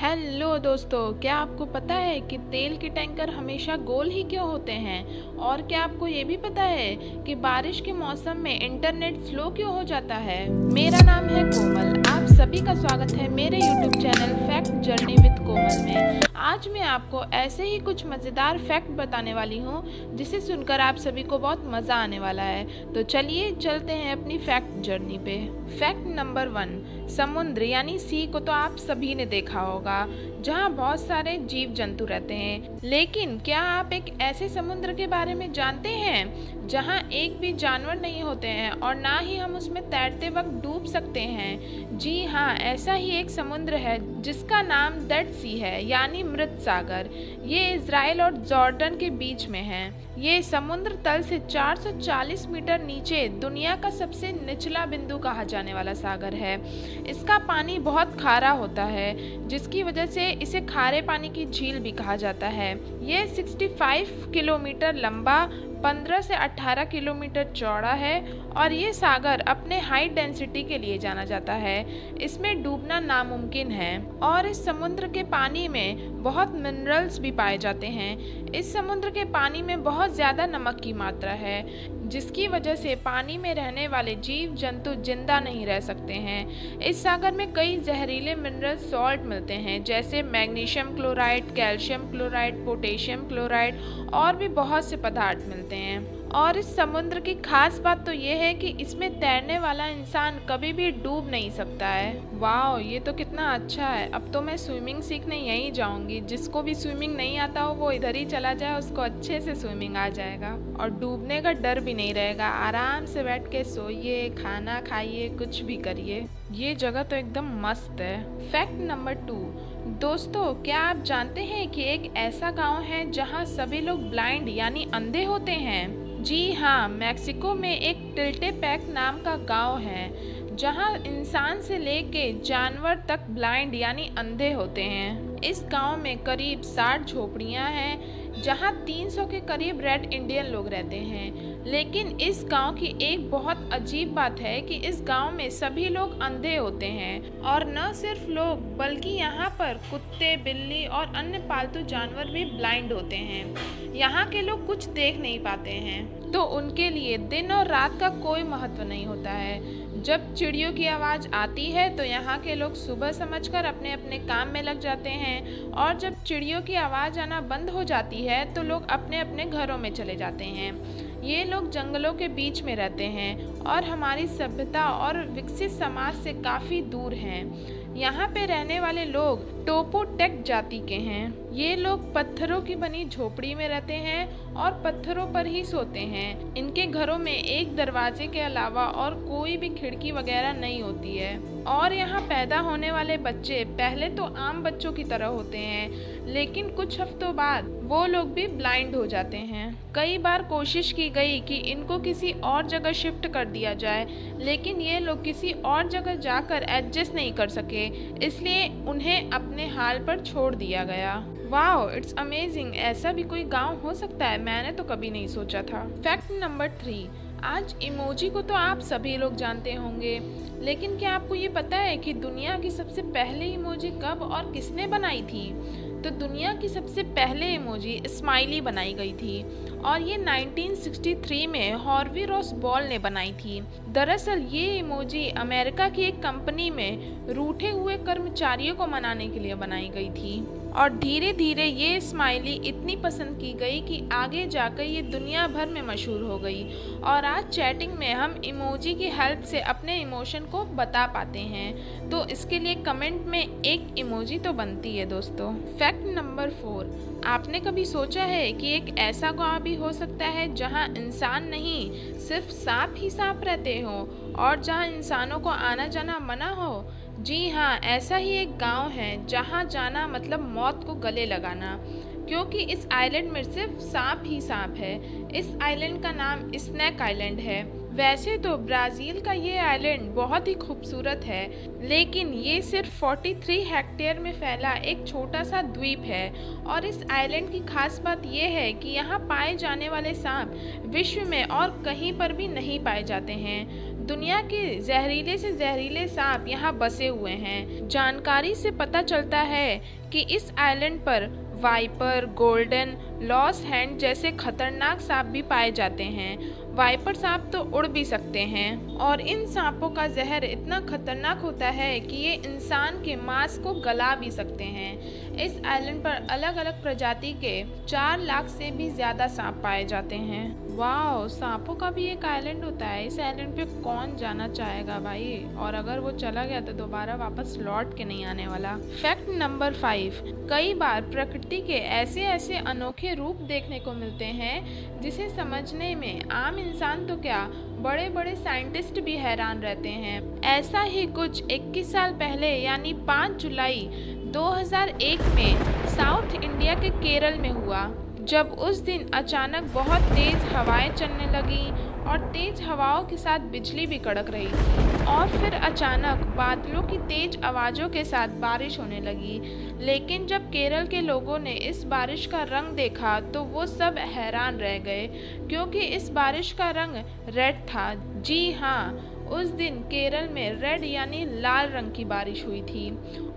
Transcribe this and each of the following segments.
Hello दोस्तों, क्या आपको पता है कि तेल के टैंकर हमेशा गोल ही क्यों होते हैं? और क्या आपको ये भी पता है कि बारिश के मौसम में इंटरनेट स्लो क्यों हो जाता है? मेरा नाम है कोमल। आप सभी का स्वागत है मेरे YouTube channel fact journey with Komal में। आज मैं आपको ऐसे ही कुछ मज़ेदार फैक्ट बताने वाली हूँ जिसे सुनकर आप सभी को बहुत मज़ा आने वाला है। तो चलिए चलते हैं अपनी फैक्ट जर्नी पे। फैक्ट नंबर 1, समुद्र यानी सी को तो आप सभी ने देखा होगा जहाँ बहुत सारे जीव जंतु रहते हैं। लेकिन क्या आप एक ऐसे समुद्र के बारे में जानते हैं जहाँ एक भी जानवर नहीं होते हैं और ना ही हम उसमें तैरते वक्त डूब सकते हैं? जी हाँ, ऐसा ही एक समुद्र है जिसका नाम डेड सी है यानी मृत सागर। ये इजराइल और जॉर्डन के बीच में है। ये समुद्र तल से 440 मीटर नीचे दुनिया का सबसे निचला बिंदु कहा जाने वाला सागर है। इसका पानी बहुत खारा होता है जिसकी वजह से इसे खारे पानी की झील भी कहा जाता है। ये 65 किलोमीटर लंबा, 15 से 18 किलोमीटर चौड़ा है और ये सागर अपने हाई डेंसिटी के लिए जाना जाता है। इसमें डूबना नामुमकिन है और इस समुद्र के पानी में बहुत मिनरल्स भी पाए जाते हैं। इस समुद्र के पानी में बहुत ज़्यादा नमक की मात्रा है जिसकी वजह से पानी में रहने वाले जीव जंतु जिंदा नहीं रह सकते हैं। इस सागर में कई जहरीले मिनरल सॉल्ट मिलते हैं जैसे magnesium chloride, calcium chloride, potassium chloride और भी बहुत से पदार्थ मिलते हैं। और इस समुद्र की खास बात तो ये है कि इसमें तैरने वाला इंसान कभी भी डूब नहीं सकता है। वाह, ये तो कितना अच्छा है। अब तो मैं स्विमिंग सीखने यहीं जाऊंगी। जिसको भी स्विमिंग नहीं आता हो वो इधर ही चला जाए, उसको अच्छे से स्विमिंग आ जाएगा और डूबने का डर भी नहीं रहेगा। आराम से बैठ के सोइए, खाना खाइए, कुछ भी करिए। ये जगह तो एकदम मस्त है। फैक्ट नंबर 2, दोस्तों क्या आप जानते हैं कि एक ऐसा गांव है जहां सभी लोग ब्लाइंड यानी अंधे होते हैं? जी हाँ, मैक्सिको में एक टिल्टेपैक नाम का गांव है जहां इंसान से लेके जानवर तक ब्लाइंड यानी अंधे होते हैं। इस गांव में करीब 60 झोपड़ियां हैं जहां 300 के करीब रेड इंडियन लोग रहते हैं। लेकिन इस गांव की एक बहुत अजीब बात है कि इस गांव में सभी लोग अंधे होते हैं और न सिर्फ लोग बल्कि यहाँ पर कुत्ते, बिल्ली और अन्य पालतू जानवर भी ब्लाइंड होते हैं। यहाँ के लोग कुछ देख नहीं पाते हैं तो उनके लिए दिन और रात का कोई महत्व नहीं होता है। जब चिड़ियों की आवाज़ आती है तो यहाँ के लोग सुबह समझकर अपने अपने काम में लग जाते हैं और जब चिड़ियों की आवाज़ आना बंद हो जाती है तो लोग अपने अपने घरों में चले जाते हैं। ये लोग जंगलों के बीच में रहते हैं और हमारी सभ्यता और विकसित समाज से काफ़ी दूर हैं। यहाँ पे रहने वाले लोग टोपोटेक जाति के हैं। ये लोग पत्थरों की बनी झोपड़ी में रहते हैं और पत्थरों पर ही सोते हैं। इनके घरों में एक दरवाजे के अलावा और कोई भी खिड़की वगैरह नहीं होती है और यहाँ पैदा होने वाले बच्चे पहले तो आम बच्चों की तरह होते हैं लेकिन कुछ हफ्तों बाद वो लोग भी ब्लाइंड हो जाते हैं। कई बार कोशिश की गई कि इनको किसी और जगह शिफ्ट कर दिया जाए लेकिन ये लोग किसी और जगह जाकर एडजस्ट नहीं कर सके, इसलिए उन्हें अपने हाल पर छोड़ दिया गया। Wow, it's amazing. ऐसा भी कोई गांव हो सकता है, मैंने तो कभी नहीं सोचा था। फैक्ट नंबर 3, आज इमोजी को तो आप सभी लोग जानते होंगे लेकिन क्या आपको ये पता है कि दुनिया की सबसे पहले इमोजी कब और किसने बनाई थी? तो दुनिया की सबसे पहले इमोजी स्माइली बनाई गई थी और ये 1963 में हॉर्वी रॉस बॉल ने बनाई थी। दरअसल ये इमोजी अमेरिका की एक कंपनी में रूठे हुए कर्मचारियों को मनाने के लिए बनाई गई थी और धीरे धीरे ये स्माइली इतनी पसंद की गई कि आगे जाकर ये दुनिया भर में मशहूर हो गई और आज चैटिंग में हम इमोजी की हेल्प से अपने इमोशन को बता पाते हैं। तो इसके लिए कमेंट में एक इमोजी तो बनती है दोस्तों। फैक्ट नंबर 4, आपने कभी सोचा है कि एक ऐसा गांव भी हो सकता है जहां इंसान नहीं सिर्फ सांप ही सांप रहते हो और जहां इंसानों को आना जाना मना हो? जी हाँ, ऐसा ही एक गांव है जहां जाना मतलब मौत को गले लगाना, क्योंकि इस आइलैंड में सिर्फ सांप ही सांप है। इस आइलैंड का नाम स्नैक आइलैंड है। वैसे तो ब्राज़ील का ये आइलैंड बहुत ही खूबसूरत है लेकिन ये सिर्फ 43 हेक्टेयर में फैला एक छोटा सा द्वीप है और इस आइलैंड की खास बात ये है कि यहाँ पाए जाने वाले सांप विश्व में और कहीं पर भी नहीं पाए जाते हैं। दुनिया के जहरीले से जहरीले सांप यहाँ बसे हुए हैं। जानकारी से पता चलता है कि इस आइलैंड पर वाइपर, गोल्डन, लॉस हैंड जैसे खतरनाक सांप भी पाए जाते हैं। वाइपर सांप तो उड़ भी सकते हैं और इन सांपों का जहर इतना खतरनाक होता है कि ये इंसान के मांस को गला भी सकते हैं। इस आइलैंड पर अलग अलग प्रजाति के 4 लाख से भी ज्यादा सांप पाए जाते हैं। वाह, सांपों का भी एक आइलैंड होता है। इस आइलैंड पे कौन जाना चाहेगा भाई, और अगर वो चला गया तो दोबारा वापस लौट के नहीं आने वाला। फैक्ट नंबर 5, कई बार प्रकृति के ऐसे ऐसे अनोखे रूप देखने को मिलते हैं जिसे समझने में आम इंसान तो क्या, बड़े बड़े साइंटिस्ट भी हैरान रहते हैं। ऐसा ही कुछ 21 साल पहले यानी 5 जुलाई 2001 में साउथ इंडिया के केरल में हुआ, जब उस दिन अचानक बहुत तेज हवाएं चलने लगी और तेज हवाओं के साथ बिजली भी कड़क रही थी और फिर अचानक बादलों की तेज आवाज़ों के साथ बारिश होने लगी। लेकिन जब केरल के लोगों ने इस बारिश का रंग देखा तो वो सब हैरान रह गए, क्योंकि इस बारिश का रंग रेड था। जी हाँ, उस दिन केरल में रेड यानी लाल रंग की बारिश हुई थी।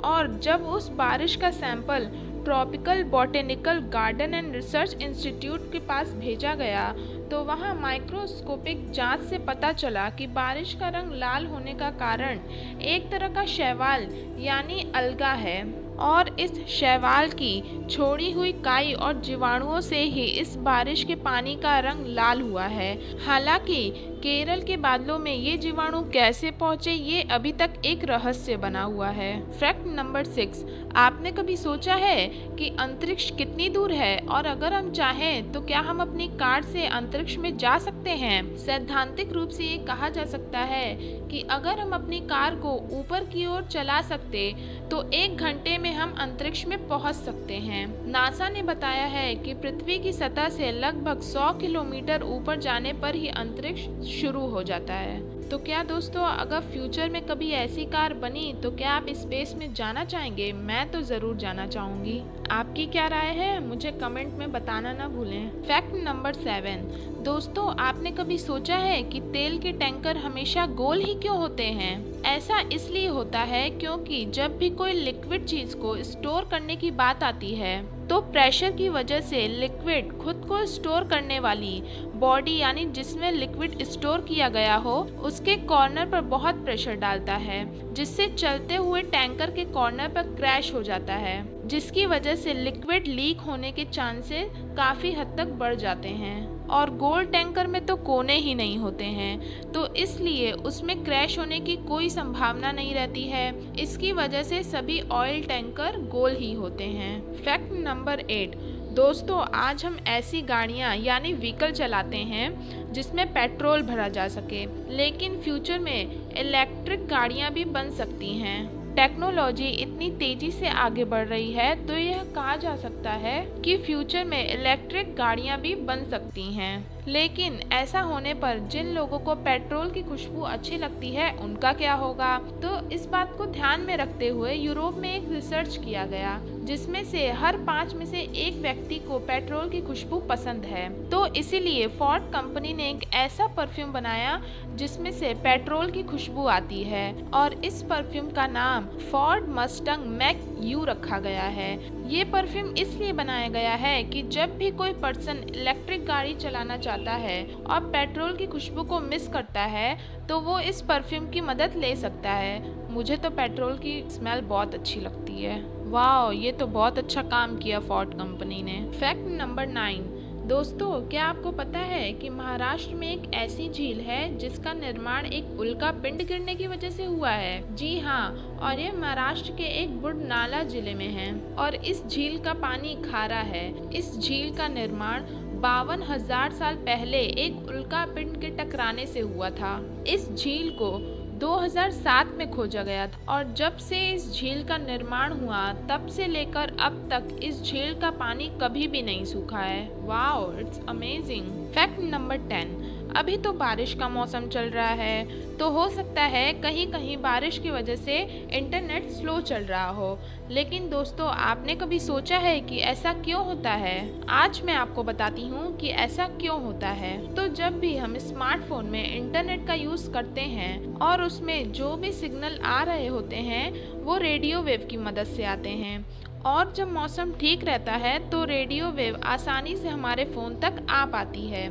और जब उस बारिश का sample tropical botanical garden and research institute के पास भेजा गया तो वहां माइक्रोस्कोपिक जांच से पता चला कि बारिश का रंग लाल होने का कारण एक तरह का शैवाल यानी अलगा है, और इस शैवाल की छोड़ी हुई काई और जीवाणुओं से ही इस बारिश के पानी का रंग लाल हुआ है। हालांकि केरल के बादलों में ये जीवाणु कैसे पहुंचे ये अभी तक एक रहस्य बना हुआ है। फैक्ट नंबर 6, आपने कभी सोचा है कि अंतरिक्ष कितनी दूर है, और अगर हम चाहें तो क्या हम अपनी कार से अंतरिक्ष में जा सकते हैं? सैद्धांतिक रूप से ये कहा जा सकता है कि अगर हम अपनी कार को ऊपर की ओर चला सकते तो 1 घंटे में हम अंतरिक्ष में पहुंच सकते हैं। नासा ने बताया है कि पृथ्वी की सतह से लगभग 100 किलोमीटर ऊपर जाने पर ही अंतरिक्ष शुरू हो जाता है। तो क्या दोस्तों, अगर फ्यूचर में कभी ऐसी कार बनी तो क्या आप स्पेस में जाना चाहेंगे? मैं तो ज़रूर जाना चाहूँगी। आपकी क्या राय है, मुझे कमेंट में बताना ना भूलें। फैक्ट नंबर 7, दोस्तों आपने कभी सोचा है कि तेल के टैंकर हमेशा गोल ही क्यों होते हैं? ऐसा इसलिए होता है क्योंकि जब भी कोई लिक्विड चीज को स्टोर करने की बात आती है तो प्रेशर की वजह से लिक्विड खुद को स्टोर करने वाली बॉडी यानी जिसमें लिक्विड स्टोर किया गया हो उसके कॉर्नर पर बहुत प्रेशर डालता है, जिससे चलते हुए टैंकर के कॉर्नर पर क्रैश हो जाता है, जिसकी वजह से लिक्विड लीक होने के चांसेस काफ़ी हद तक बढ़ जाते हैं। और गोल टैंकर में तो कोने ही नहीं होते हैं, तो इसलिए उसमें क्रैश होने की कोई संभावना नहीं रहती है। इसकी वजह से सभी ऑयल टैंकर गोल ही होते हैं। फैक्ट नंबर 8, दोस्तों आज हम ऐसी गाड़ियां यानी व्हीकल चलाते हैं जिसमें पेट्रोल भरा जा सके, लेकिन फ्यूचर में इलेक्ट्रिक गाड़ियां भी बन सकती हैं। टेक्नोलॉजी इतनी तेजी से आगे बढ़ रही है तो यह कहा जा सकता है कि फ्यूचर में इलेक्ट्रिक गाड़ियां भी बन सकती हैं। लेकिन ऐसा होने पर जिन लोगों को पेट्रोल की खुशबू अच्छी लगती है उनका क्या होगा? तो इस बात को ध्यान में रखते हुए यूरोप में एक रिसर्च किया गया जिसमें से हर 5 में से 1 व्यक्ति को पेट्रोल की खुशबू पसंद है। तो इसीलिए फोर्ड कंपनी ने एक ऐसा परफ्यूम बनाया जिसमें से पेट्रोल की खुशबू आती है, और इस परफ्यूम का नाम फोर्ड मस्टंग मैक यू रखा गया है। ये परफ्यूम इसलिए बनाया गया है कि जब भी कोई पर्सन इलेक्ट्रिक गाड़ी चलाना चाहता है और पेट्रोल की खुशबू को मिस करता है तो वो इस परफ्यूम की मदद ले सकता है। मुझे तो पेट्रोल की स्मेल बहुत अच्छी लगती है। वाह, ये तो बहुत अच्छा काम किया फोर्ड कंपनी ने। फैक्ट नंबर 9, दोस्तों क्या आपको पता है कि महाराष्ट्र में एक ऐसी झील है जिसका निर्माण एक उल्का पिंड गिरने की वजह से हुआ है? जी हाँ, और ये महाराष्ट्र के एक बुढ़नाला जिले में है और इस झील का पानी खारा है। इस झील का निर्माण 52,000 साल पहले एक उल्का पिंड के टकराने से हुआ था। इस झील को 2007 में खोजा गया था और जब से इस झील का निर्माण हुआ तब से लेकर अब तक इस झील का पानी कभी भी नहीं सूखा है। Wow, it's amazing. Fact number 10, अभी तो बारिश का मौसम चल रहा है, तो हो सकता है कहीं कहीं बारिश की वजह से इंटरनेट स्लो चल रहा हो। लेकिन दोस्तों, आपने कभी सोचा है कि ऐसा क्यों होता है? आज मैं आपको बताती हूँ कि ऐसा क्यों होता है। तो जब भी हम स्मार्टफोन में इंटरनेट का यूज़ करते हैं और उसमें जो भी सिग्नल आ रहे होते हैं वो रेडियो वेव की मदद से आते हैं, और जब मौसम ठीक रहता है तो रेडियो वेव आसानी से हमारे फ़ोन तक आ पाती है।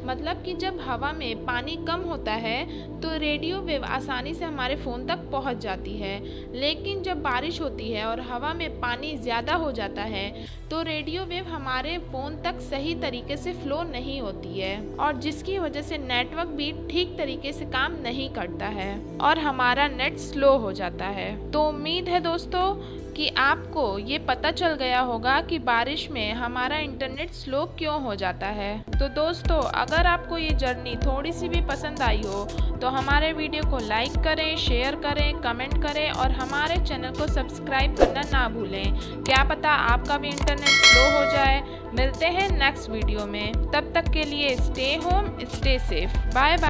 मतलब कि जब हवा में पानी कम होता है तो रेडियो वेव आसानी से हमारे फ़ोन तक पहुंच जाती है। लेकिन जब बारिश होती है और हवा में पानी ज़्यादा हो जाता है तो रेडियो वेव हमारे फ़ोन तक सही तरीके से फ़्लो नहीं होती है, और जिसकी वजह से नेटवर्क भी ठीक तरीके से काम नहीं करता है और हमारा नेट स्लो हो जाता है। तो उम्मीद है दोस्तों कि आपको ये पता चल गया होगा कि बारिश में हमारा इंटरनेट स्लो क्यों हो जाता है। तो दोस्तों, अगर आपको ये जर्नी थोड़ी सी भी पसंद आई हो तो हमारे वीडियो को लाइक करें, शेयर करें, कमेंट करें और हमारे चैनल को सब्सक्राइब करना ना भूलें। क्या पता आपका भी इंटरनेट स्लो हो जाए। मिलते हैं नेक्स्ट वीडियो में, तब तक के लिए stay home, stay safe, bye bye.